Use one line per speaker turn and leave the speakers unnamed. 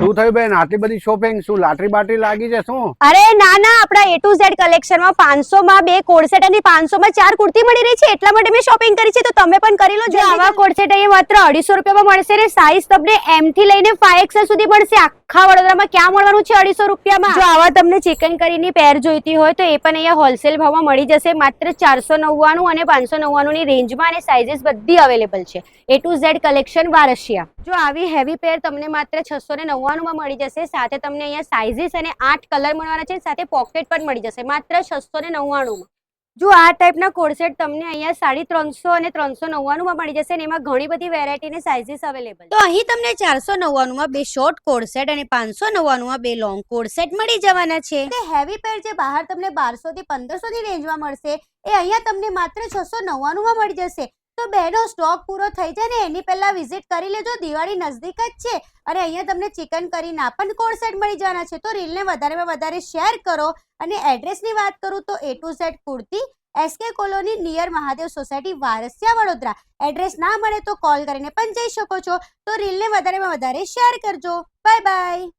શું થયું બેન આટલી બધી શોપિંગ? શું લાટરી બાટરી લાગી છે શું?
અરે ના ના, આપણા A to Z કલેક્શન માં 500 માં 2 કોડ સેટ અને 500 માં 4 કુર્તી મળી રહી છે, એટલા માટે મેં શોપિંગ કરી છે. તો તમે પણ કરી લો. જો આવા કોડ સેટ અહીંયા માત્ર 250 રૂપિયામાં મળશે ને સાઈઝ તમને M થી લઈને 5XL સુધી મળશે. આખા વડોદરામાં ક્યાં મળવાનું છે 250 રૂપિયામાં? જો આવા તમને ચિકન કરીની પેર જોઈતી હોય તો એ પણ અહીંયા હોલસેલ ભાવમાં મળી જશે. માત્ર 499 અને 599 ની રેન્જમાં અને સાઇઝીસ બધી અવેલેબલ છે. A to Z collection Varasiya. જો આવી હેવી પેર તમને માત્ર 699 માં મળી જશે. સાથે તમને અહીંયા સાઇઝીસ અને 8 કલર મળવાના છે. સાથે પોકેટ પણ મળી જશે માત્ર 699 માં. જો આ ટાઈપના કોડસેટ તમને અહીંયા 350 અને 399 માં મળી જશે. અને એમાં ઘણી બધી વેરાયટી અને સાઇઝીસ અવેલેબલ. તો અહીં તમને 499 માં 2 શોર્ટ કોડસેટ અને 599 માં 2 લોંગ કોડસેટ મળી જવાના છે. તે હેવી પેર જે બહાર તમને 1200 થી 1500 ની રેન્જમાં મળશે, એ અહીંયા તમને માત્ર 699 માં મળી જશે. તો બહેનો સ્ટોક પૂરો થઈ જાય ને એની પહેલા વિઝિટ કરી લેજો. દિવાળી નજદીક જ છે અને અહીંયા તમને ચિકન કરીના પણ કોડસેટ મળી જવાના છે. તો રીલને વધારેમાં વધારે શેર કરો. અને એડ્રેસની વાત કરું તો A to Z kurti, SK colony near Mahadev society, Varasiya, Vadodara. Address ના મળે તો કોલ કરીને પણ જઈ શકો છો. તો રીલને વધારેમાં વધારે શેર કરજો. Bye bye.